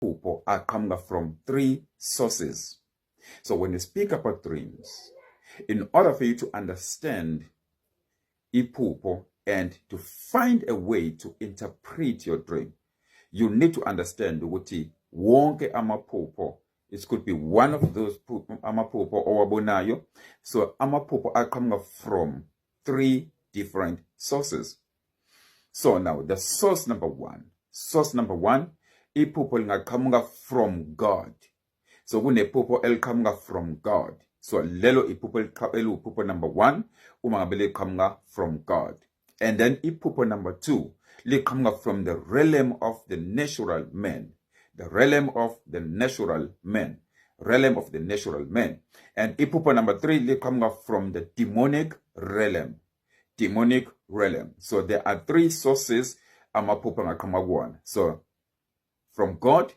amaphupho aqhamuka from three sources. So when you speak about dreams, in order for you to understand iphupho and to find a way to interpret your dream, you need to understand ukuthi wonke amaphupho, it could be one of those amaphupho owabonayo. So amaphupho aqhamuka from three different sources. So now the source number one, iphupho lingaqhamuka from God. So kunephupho eliqhamuka from God. So lelo iphupho number one, uma ngabe liqhamuka from God. And then iphupho number two, liqhamuka from the realm of the natural man. The realm of the natural man. Realm of the natural man. And iphupho number three, liqhamuka from the demonic realm. Demonic realm. So there are three sources amaphupho ngaqhamuka kuwona. So from God,